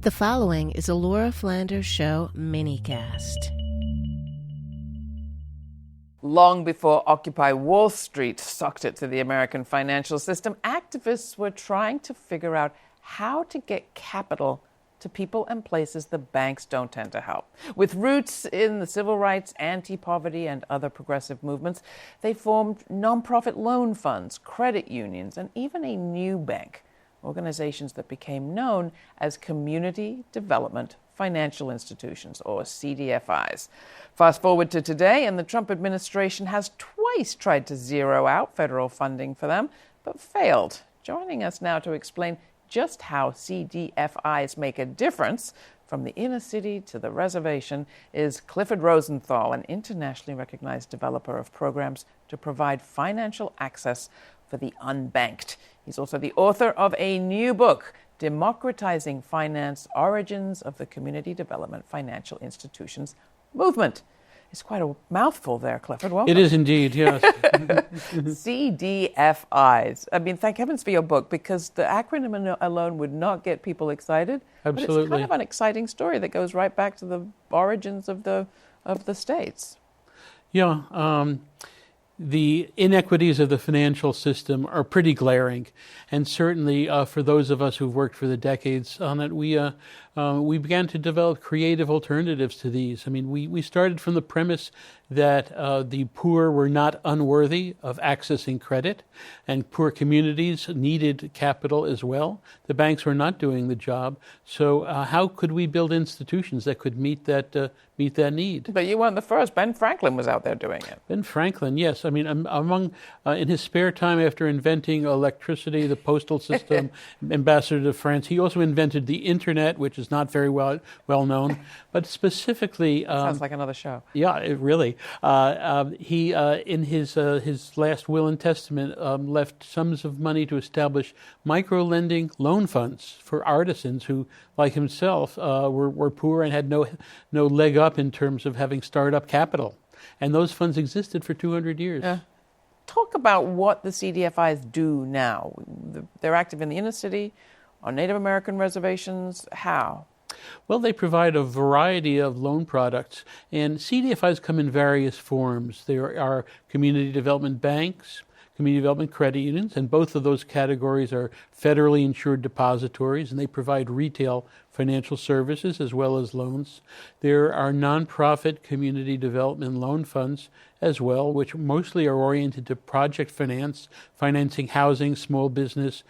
The following is a Laura Flanders Show minicast. Long before Occupy Wall Street sucked it to the American financial system, activists were trying to figure out how to get capital to people and places the banks don't tend to help. With roots in the civil rights, anti-poverty, and other progressive movements, they formed nonprofit loan funds, credit unions, and even a new bank, organizations that became known as Community Development Financial Institutions, or CDFIs. Fast forward to today, and the Trump administration has twice tried to zero out federal funding for them, but failed. Joining us now to explain just how CDFIs make a difference from the inner city to the reservation is Clifford Rosenthal, an internationally recognized developer of programs to provide financial access for the unbanked. He's also the author of a new book, Democratizing Finance, Origins of the Community Development Financial Institutions Movement. It's quite a mouthful there, Clifford. Welcome. It is indeed, yes. CDFIs. I mean, thank heavens for your book, because the acronym alone would not get people excited. Absolutely. But it's kind of an exciting story that goes right back to the origins of the states. Yeah. The inequities of the financial system are pretty glaring, and certainly for those of us who've worked for the decades on it, we began to develop creative alternatives to these. I mean, we started from the premise that the poor were not unworthy of accessing credit, and poor communities needed capital as well. The banks were not doing the job, so how could we build institutions that could meet that need? But you weren't the first. Ben Franklin was out there doing it. Ben Franklin, yes. I mean, in his spare time after inventing electricity, the postal system, ambassador to France, he also invented the internet, which is not very well known, but specifically sounds like another show. Yeah, it really. He in his last will and testament left sums of money to establish micro-lending loan funds for artisans who, like himself, were poor and had no leg up in terms of having startup capital. And those funds existed for 200 years. Yeah. Talk about what the CDFIs do now. They're active in the inner city, on Native American reservations. How? Well, they provide a variety of loan products, and CDFIs come in various forms. There are community development banks, community development credit unions, and both of those categories are federally insured depositories, and they provide retail financial services as well as loans. There are nonprofit community development loan funds as well, which mostly are oriented to project finance, financing housing, small business,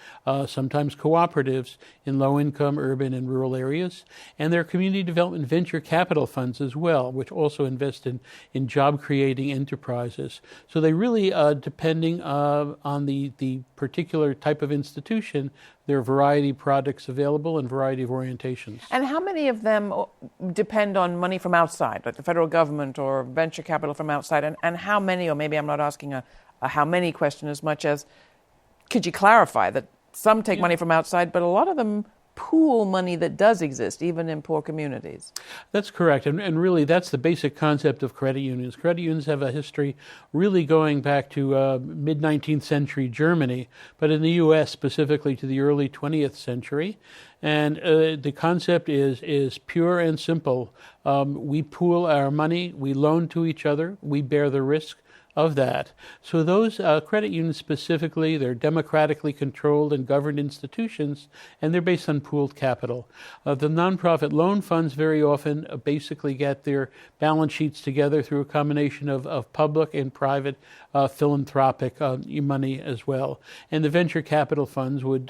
sometimes cooperatives in low-income urban and rural areas. And there are community development venture capital funds as well, which also invest in job-creating enterprises. So they really, depending on the particular type of institution, there are a variety of products available and variety of orientations. And how many of them depend on money from outside, like the federal government or venture capital from outside? And how many, or maybe I'm not asking a how many question as much as, could you clarify that some take money from outside, but a lot of them pool money that does exist, even in poor communities? That's correct. And really, that's the basic concept of credit unions. Credit unions have a history really going back to mid-19th century Germany, but in the U.S. specifically to the early 20th century. And the concept is pure and simple. We pool our money, we loan to each other, we bear the risk of that. So those credit unions specifically, they're democratically controlled and governed institutions, and they're based on pooled capital. The nonprofit loan funds very often basically get their balance sheets together through a combination of public and private philanthropic money as well. And the venture capital funds would,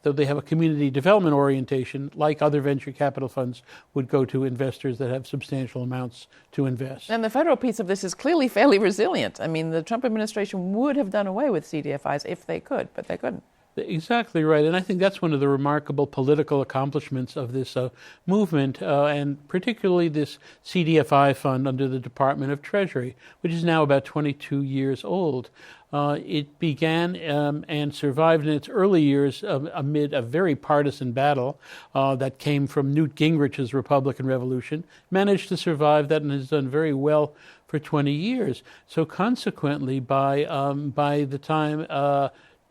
though they have a community development orientation, like other venture capital funds, would go to investors that have substantial amounts to invest. And the federal piece of this is clearly fairly resilient. I mean, the Trump administration would have done away with CDFIs if they could, but they couldn't. Exactly right. And I think that's one of the remarkable political accomplishments of this movement, and particularly this CDFI fund under the Department of Treasury, which is now about 22 years old. It began and survived in its early years amid a very partisan battle that came from Newt Gingrich's Republican Revolution, managed to survive that and has done very well for 20 years. So consequently, by the time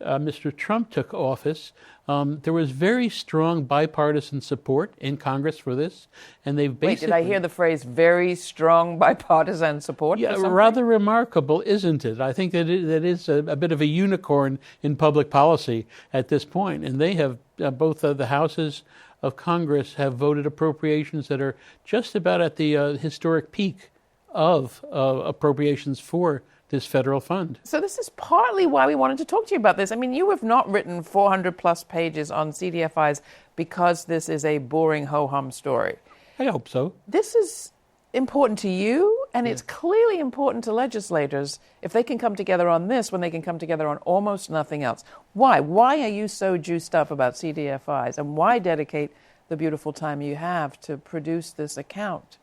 Mr. Trump took office, there was very strong bipartisan support in Congress for this, and they've basically... Wait, did I hear the phrase "very strong bipartisan support"? Yeah, rather remarkable, isn't it? I think that is a bit of a unicorn in public policy at this point, and they have both the houses of Congress have voted appropriations that are just about at the historic peak of appropriations for this federal fund. So this is partly why we wanted to talk to you about this. I mean, you have not written 400 plus pages on CDFIs because this is a boring ho-hum story. I hope so. This is important to you, and it's clearly important to legislators if they can come together on this when they can come together on almost nothing else. Why? Why are you so juiced up about CDFIs, and why dedicate the beautiful time you have to produce this account?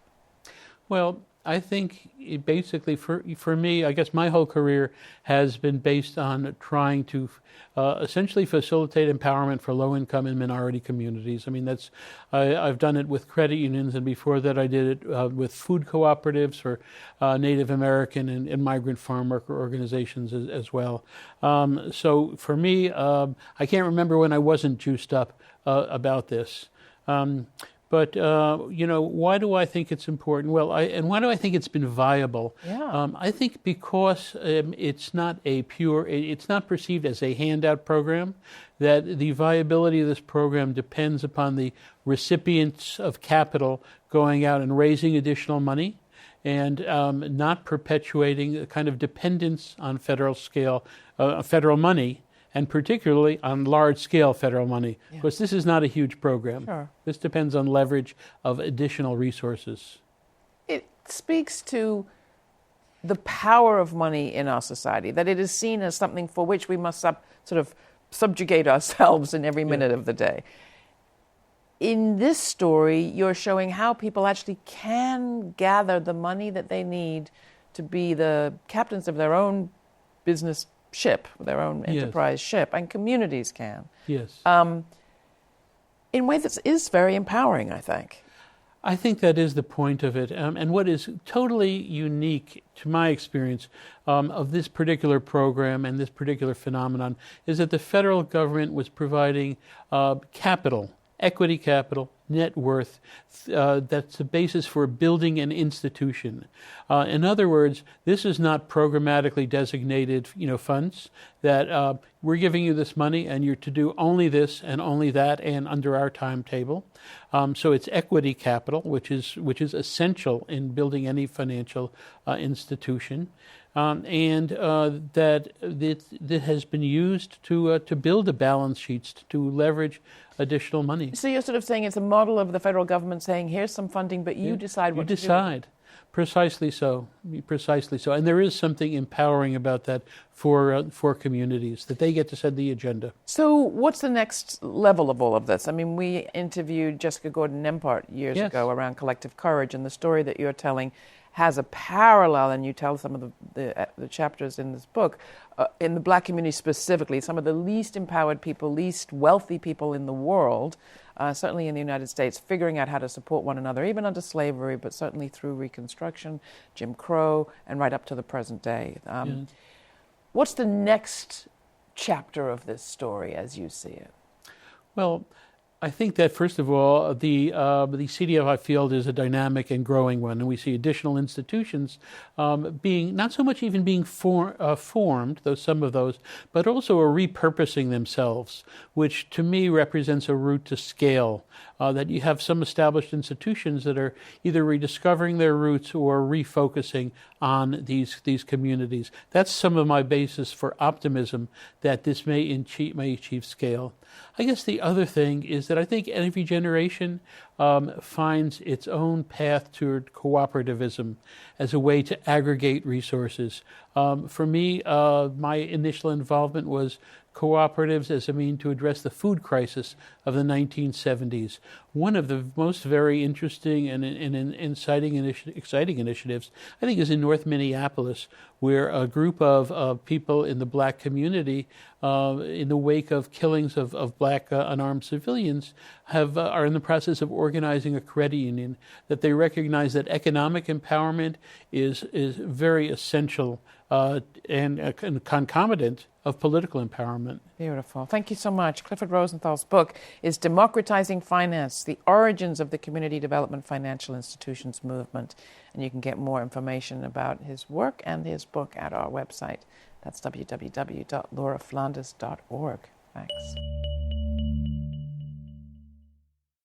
Well, I think basically for me, I guess my whole career has been based on trying to essentially facilitate empowerment for low-income and minority communities. I mean, I've done it with credit unions, and before that I did it with food cooperatives for Native American and migrant farm worker organizations as well. So for me, I can't remember when I wasn't juiced up about this. But, why do I think it's important? Well, and why do I think it's been viable? Yeah. I think because it's not it's not perceived as a handout program, that the viability of this program depends upon the recipients of capital going out and raising additional money and not perpetuating a kind of dependence on federal money, and particularly on large-scale federal money, because this is not a huge program. Sure. This depends on leverage of additional resources. It speaks to the power of money in our society, that it is seen as something for which we must sort of subjugate ourselves in every minute of the day. In this story, you're showing how people actually can gather the money that they need to be the captains of their own business ship, their own enterprise ship, and communities can. Yes. In a way that is very empowering, I think. I think that is the point of it. And what is totally unique to my experience of this particular program and this particular phenomenon is that the federal government was providing capital, equity capital, net worth, that's the basis for building an institution. In other words, this is not programmatically designated, funds that we're giving you this money and you're to do only this and only that and under our timetable. So it's equity capital, which is essential in building any financial institution. And that has been used to build the balance sheets, to leverage additional money. So you're sort of saying it's a model of the federal government saying, here's some funding, but you decide what to do. You decide. Precisely so. Precisely so. And there is something empowering about that for communities, that they get to set the agenda. So what's the next level of all of this? I mean, we interviewed Jessica Gordon-Nembhard years ago around collective courage, and the story that you're telling has a parallel, and you tell some of the chapters in this book, in the black community specifically, some of the least empowered people, least wealthy people in the world, certainly in the United States, figuring out how to support one another, even under slavery, but certainly through Reconstruction, Jim Crow, and right up to the present day. What's the next chapter of this story as you see it? Well, I think that, first of all, the CDFI field is a dynamic and growing one, and we see additional institutions being, not so much even being formed, though some of those, but also are repurposing themselves, which to me represents a route to scale, that you have some established institutions that are either rediscovering their roots or refocusing on these communities. That's some of my basis for optimism that this may achieve scale. I guess the other thing is that I think every generation finds its own path toward cooperativism as a way to aggregate resources. For me, my initial involvement was cooperatives as a means to address the food crisis of the 1970s. One of the most very interesting and exciting initiatives, I think, is in North Minneapolis, where a group of people in the black community, in the wake of killings of black unarmed civilians, are in the process of organizing a credit union, that they recognize that economic empowerment is very essential and concomitant of political empowerment. Beautiful. Thank you so much. Clifford Rosenthal's book is Democratizing Finance, The Origins of the Community Development Financial Institutions Movement. And you can get more information about his work and his book at our website. That's www.lauraflanders.org. Thanks.